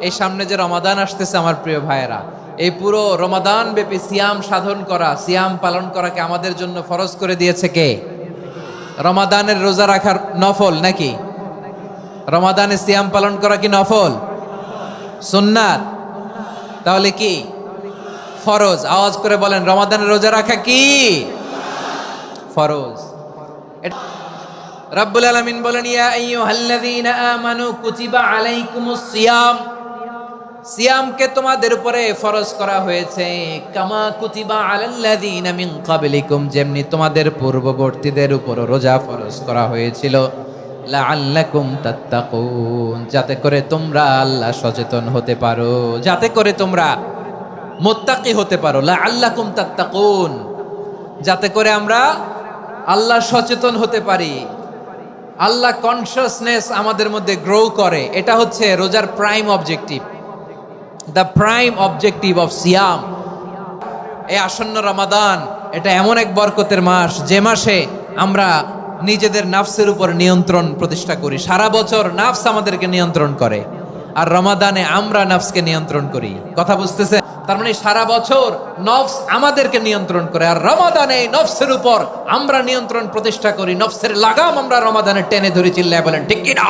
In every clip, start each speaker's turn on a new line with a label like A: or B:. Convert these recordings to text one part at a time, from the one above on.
A: এই সামনে যে রমাদান আসতেছে আমার প্রিয় ভাইয়েরা, এই পুরো রমাদান ব্যাপী সিয়াম সাধন করা, সিয়াম পালন করাকে আমাদের জন্য ফরজ করে দিয়েছে কে? রমাদানের রোজা রাখার নফল নাকি? রমাদানে সিয়াম পালন করা কি নফল? সুন্নাত? তাহলে কি ফরজ? আওয়াজ করে বলেন, রমাদানের রোজা রাখা কি ফরজ? রব্বুল আলামিন বলেন, ইয়া আইয়ুহাল্লাযীনা আমানু কুতিবা আলাইকুমুস সিয়াম, সিয়ামকে তোমাদের উপরে ফরজ করা হয়েছে, কামা কুতিবা আলাল্লাযীনা মিন ক্বাবলিকুম, যেমনি তোমাদের পূর্ববর্তীদের উপর রোজা ফরজ করা হয়েছিল, লাআল্লাকুম তাত্তাকুন, যাতে করে তোমরা আল্লাহ সচেতন হতে পারো, যাতে করে তোমরা মুত্তাকি হতে পারো। লাআল্লাকুম তাত্তাকুন, যাতে করে আমরা আল্লাহ সচেতন হতে পারি, আল্লাহ কনসিয়াসনেস আমাদের মধ্যে গ্রো করে। এটা হচ্ছে রোজার prime objective, the prime objective of সিয়াম। এই আসন্ন রমাদান এটা এমন এক বরকতের মাস, যে মাসে আমরা নিজেদের নাফসের উপর নিয়ন্ত্রণ প্রতিষ্ঠা করি। সারা বছর নাফস আমাদেরকে নিয়ন্ত্রণ করে, আর রমাদানে আমরা নাফসকে নিয়ন্ত্রণ করি। কথা বুঝতেছে? তার মানে সারা বছর নফস আমাদেরকে নিয়ন্ত্রণ করে, আর রমাদানে নফসের উপর আমরা নিয়ন্ত্রণ প্রতিষ্ঠা করি। নফসের লাগাম আমরা রমাদানে টেনে ধরি। চিল্লায় বলেন ঠিক কি না?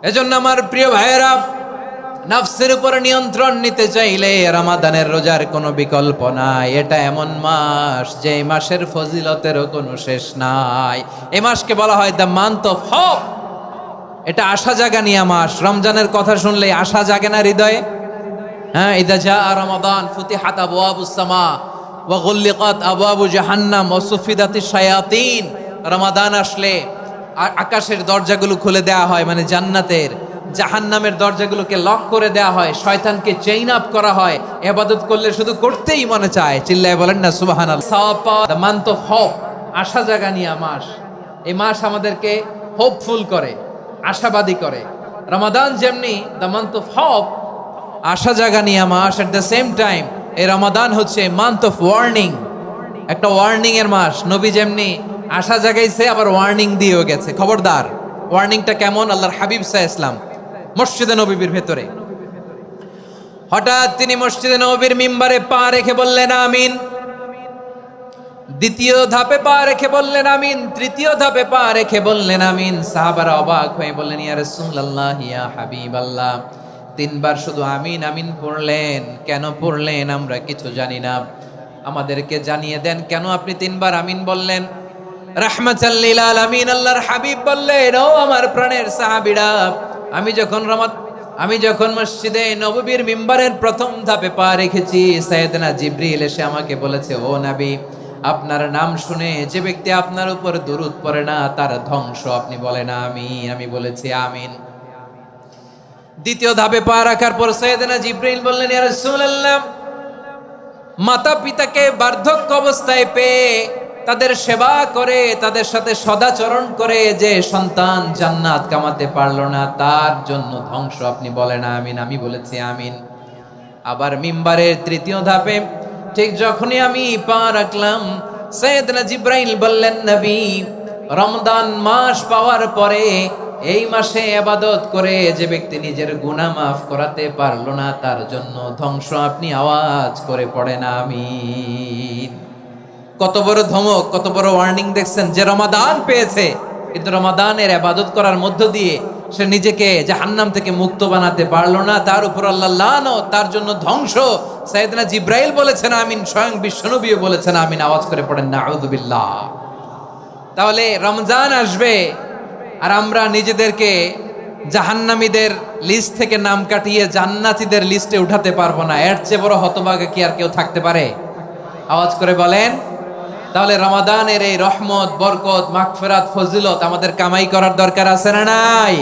A: এজন্য আমার প্রিয় ভাইয়েরা, নফসের উপর নিয়ন্ত্রণ নিতে চাইলে রমাদানের রোজার কোনো বিকল্প নাই। এটা এমন মাস যে মাসের ফজিলতেরও কোনো শেষ নাই। এই মাসকে বলা হয় দ্য মান্থ অফ হোপ। এটা আশা জাগানিয়া মাস। রমজানের কথা শুনলে আশা জাগে না হৃদয়ে? হ্যাঁ, ইদা জাআ রমাদান ফুতিহাত আবওয়াবুস সামা ওয়া গুল্লিকাত আবওয়াবু জাহান্নাম ওয়া সুফিদাতিশ শায়াতিন। রমাদান আসলে আকাশের দরজাগুলো খুলে দেওয়া হয়, মানে জান্নাতের। জাহান্নামের দরজাগুলোকে লক করে দেওয়া হয়, শয়তানকে চেইন আপ করা হয়। ইবাদত করলে শুধু করতেই মনে চায়। চিল্লায় বলেন না সুবহানাল্লাহ। সওয়াব পাওয়া, দ্য মান্থ অফ হোপ, আশা জাগানিয়া মাস। এই মাস আমাদেরকে হোপফুল করে, আশাবাদী করে। রমাদান যেমনি দ্য মান্থ অফ হোপ, আশা জাগানিয়া মাস, এট দ্য সেম টাইম এই রমাদান হচ্ছে মান্থ অফ ওয়ার্নিং, একটা ওয়ার্নিং এর মাস। নবী যেমনি আশা জাগাইছে, আবার ওয়ার্নিং দিয়েও গেছে, খবরদার। ওয়ার্নিংটা কেমন? আল্লাহর হাবিব সাল্লাল্লাহু আলাইহি ওয়াসাল্লাম মসজিদে নববীর ভেতরে হঠাৎ তিনি মসজিদে নববীর মিম্বারে পা রেখে বললেন আমিন। দ্বিতীয় ধাপে পা রেখে বললেন আমিন, তৃতীয় ধাপে পা রেখে বললেন আমিন। সাহাবারা অবাক হয়ে বললেন, ইয়া রাসূলুল্লাহ, ইয়া হাবিবাল্লাহ, তিনবার শুধু আমিন আমিন পড়লেন, কেন পড়লেন আমরা কিছু জানি না, আমাদেরকে জানিয়ে দেন কেন আপনি তিনবার আমিন বললেন। রাহমাতাল লিল আলামিন আল্লাহর হাবিব বললেন, ও আমার প্রাণের সাহাবীরা, আমি যখন মসজিদে নববীর মিম্বারের প্রথম ধাপে পা রেখেছি, সাইয়েদনা জিবরিল এসে আমাকে বলেছে, ও নবী, আপনার নাম শুনে যে ব্যক্তি আপনার উপর দুরূদ পড়ে না তার ধ্বংস। আপনি বলেন আমিন। আমি বলেছি আমিন। দ্বিতীয় ধাপে পা রাখার পর সাইয়েদনা জিবরিল বললেন, ইয়া রাসূলুল্লাহ, মাতা পিতাকে বার্ধক্য অবস্থায় পেয়ে তাদের সেবা করে, তাদের সাথে সদাচরণ করে যে সন্তান জান্নাত কামাতে পারলো না, তার জন্য ধ্বংস। আপনি বলেন আমিন। আমি বলেছি আমিন। আবার মিম্বারের তৃতীয় ধাপে ঠিক যখনই আমি পা রাখলাম, সাইয়েদনা জিবরাইল বললেন, নবী, রমজান মাস পাওয়ার পরে এই মাসে ইবাদত করে যে ব্যক্তি নিজের গুনাহ মাফ করাতে পারলো না, তার জন্য ধ্বংস। আপনি আওয়াজ করে পড়েন আমিন। কত বড় ধমক, কত বড় ওয়ার্নিং দেখছেন! যে রমাদান পেয়েছে, কিন্তু রমাদানের ইবাদত করার মধ্য দিয়ে সে নিজেকে জাহান্নাম থেকে মুক্ত বানাতে পারলো না, তার উপর আল্লাহ লানত, তার জন্য ধ্বংস। সাইয়েদনা জিবরাইল বলেছেন আমিন, স্বয়ং বিশ্বনবীও বলেছেন আমিন। আওয়াজ করে পড়েন নাউযুবিল্লাহ। তাহলে রমজান আসবে আর আমরা নিজেদেরকে জাহান্নামীদের লিস্ট থেকে নাম কাটিয়ে জান্নাতীদের লিস্টে উঠাতে পারবো না। এর চেয়ে বড় হতভাগা কি আর কেউ থাকতে পারে? আওয়াজ করে বলেন। তাহলে রমাদানের এই রহমত, বরকত, মাগফিরাত, ফজিলত আমাদের কামাই করার দরকার আছে না নাই?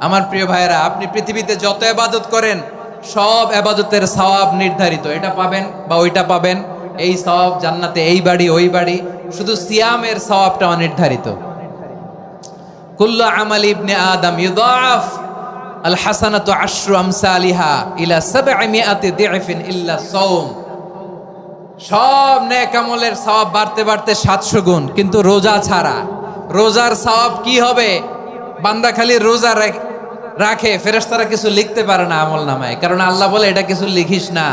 A: আমার প্রিয় ভাইয়েরা, আপনি পৃথিবীতে যত ইবাদত করেন সব ইবাদতের সওয়াব নির্ধারিত। এটা পাবেন বা ওইটা পাবেন, এই সওয়াব জান্নাতে, এই বাড়ি ওই বাড়ি। শুধু সিয়ামের সওয়াবটা অনির্ধারিত। কুল্লু আমালি ইবনে আদম ইউদাআফ আল হাসানাতু আশরু আমসালিহা ইলা 700 দি'ফিন ইল্লা সাওম। সব নেক আমলের সওয়াব বাড়তে বাড়তে 700 গুণ, কিন্তু রোজা ছাড়া। রোজার সওয়াব কি হবে? বান্দা খালি রোজা রাখে, ফেরেশতারা কিছু লিখতে পারে না আমল নামায়, কারণ আল্লাহ বলে এটা কিছু লিখিস না,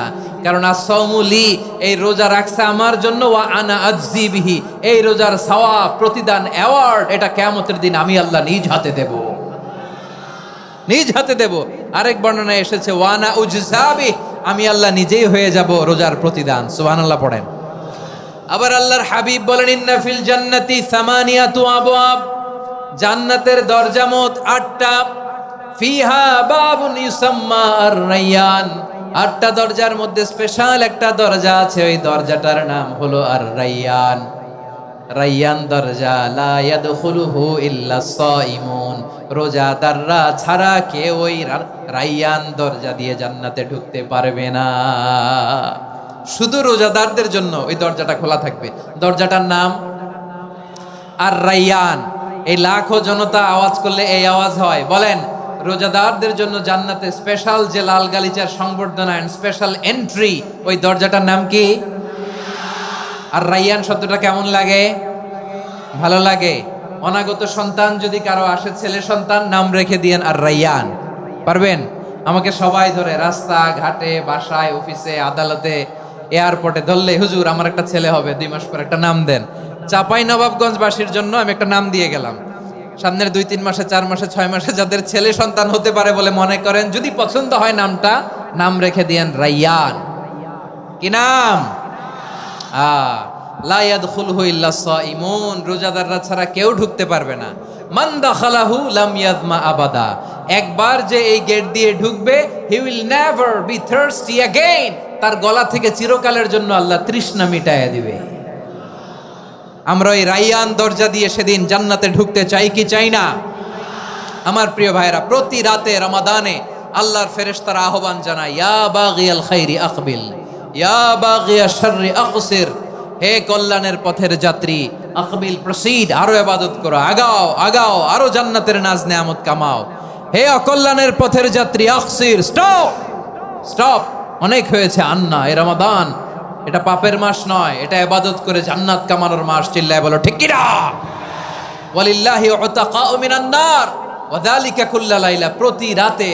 A: কারণ আসসাউমুলি, এই রোজা রাখছে আমার জন্য, ওয়া আনা আজজি বিহি, এই রোজার সওয়াব, প্রতিদান, অ্যাওয়ার্ড এটা কিয়ামতের দিন আমি আল্লাহ নিজ হাতে দেব, নিজ হাতে দেব। আরেক বর্ণনায় এসেছে ওয়ানা উজসাবি, আমি আল্লাহ নিজেই হয়ে যাব রোজার প্রতিদান। সুবহানাল্লাহ পড়েন। আবার আল্লাহর হাবিব বলেন ইন্না ফিল জান্নাতি সামানিয়াতু আবওয়াব, জান্নাতের দরজা মোট 8টা, ফিহা বাবুন ইউসাম্মা আর-রায়্যান, 8টা দরজার মধ্যে স্পেশাল একটা দরজা আছে, ওই দরজাটার নাম হলো আর-রায়্যান। রায়্যান দরজা, লা ইয়াদখুলুহু ইল্লা সাইমুন, রোজাদাররা ছাড়া কেউ ওই রায়্যান দরজা দিয়ে জান্নাতে ঢুকতে পারবে না, শুধু রোজাদারদের জন্য ওই দরজাটা খোলা থাকবে। দরজাটার নাম আর-রায়্যান। এই লাখো জনতা আওয়াজ করলে এই আওয়াজ হয়, বলেন রোজাদারদের জন্য জান্নাতে স্পেশাল যে লাল গালিচার সংবর্ধনা এন্ড স্পেশাল এন্ট্রি, ওই দরজাটার নাম কি? আর রায়্যান শব্দটা কেমন লাগে? ভালো লাগে। অনাগত সন্তান যদি কারো আসে, ছেলে সন্তান, নাম রেখে দিয়েন আর রায়্যান। পারবেন? আমাকে সবাই ধরে রাস্তা ঘাটে, বাসায়, অফিসে, আদালতে, এয়ারপোর্টে ধরলে, হুজুর আমার একটা ছেলে হবে 2 মাস পর, একটা নাম দেন। চাপাই নবাবগঞ্জবাসীর জন্য আমি একটা নাম দিয়ে গেলাম। সামনের 2-3 মাসে, 4 মাসে, 6 মাসে যাদের ছেলে সন্তান হতে পারে বলে মনে করেন, যদি পছন্দ হয় নামটা, নাম রেখে দিয়েন রায়্যান। কি নাম? লা ইয়াদখুলহু ইল্লা সাইমুন, রোজাদাররা ছাড়া কেউ ঢুকতে পারবে না। মান দাখালাহু লাম ইয়াযমা আবাদা, একবার যে এই গেট দিয়ে ঢুকবে, he will never be thirsty again, তার গলা থেকে চিরকালের জন্য আল্লাহ তৃষ্ণা মিটাইয়া দিবে। আমরা এই রায়্যান দরজা দিয়ে সেদিন জান্নাতে ঢুকতে চাই কি চাই না? আমার প্রিয় ভাইরা, প্রতি রাতে রমাদানে আল্লাহর ফেরেশতারা আহ্বান জানায়, ইয়া বাগিয়াল খাইরি আকবিল, ইয়া বাগিয়াশ শাররি আকসির, হে কল্যাণের পথের যাত্রী, আকবিল প্রসিড, আরো ইবাদত করো, আগাও আগাও, আরো জান্নাতের নাজ নেয়ামত কামাও। হে অকল্যাণের পথের যাত্রী, আকসির, স্টপ স্টপ, অনেক হয়েছে। আন্না, এ রমাদান এটা পাপের মাস নয়, এটা ইবাদত করে জান্নাত কামানোর মাস। চিল্লায় বলো ঠিক কি না? ওয়ালিল্লাহি উতাকাউ মিনান নার ওয়া যালিকা কুল্লা লাইলা, প্রতি রাতে,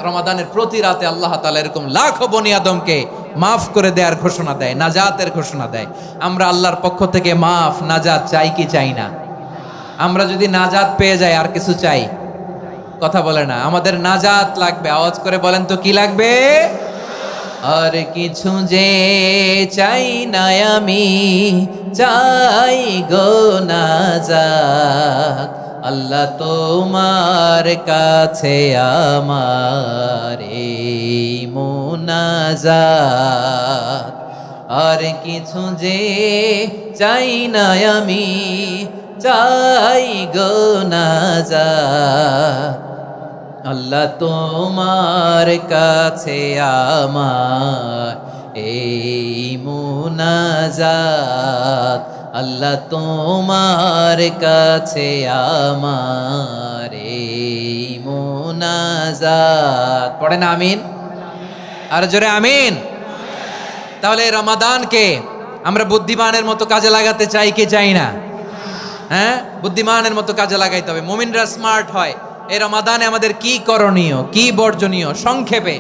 A: রমাদানের প্রতি রাতে আল্লাহ তাআলা এরকম লাখো বনি আদমকে মাফ করে দেওয়ার ঘোষণা দেয়, নাজাতের ঘোষণা দেয়। আমরা আল্লাহর পক্ষ থেকে মাফ, নাজাত চাই কি চাই না? আমরা যদি নাজাত পেয়ে যাই আর কিছু চাই? কথা বলে না। আমাদের নাজাত লাগবে, আওয়াজ করে বলেন তো কি লাগবে? আর কিছু যে চাই না আমি, চাই গো নাজাত, আল্লাহ তোমার কাছে আমার এই মুনাজাত। আর কিছু যে চাই না আমি, চাই গো নাজাত, আল্লাহ তোমার কাছে আমার এই মুনাজাত, আল্লাহ তোমার কাছে আমার এই মুনাজাত। পড়েন আমিন, আর জোরে আমিন। তাহলে রমাদানকে আমরা বুদ্ধিমানের মতো কাজে লাগাতে চাই কি চাই না? হ্যাঁ, বুদ্ধিমানের মতো কাজে লাগাইতে হবে। মুমিনরা স্মার্ট হয়। এই রমাদানে আমাদের কি করণীয়, কি বর্জনীয়, সংক্ষেপে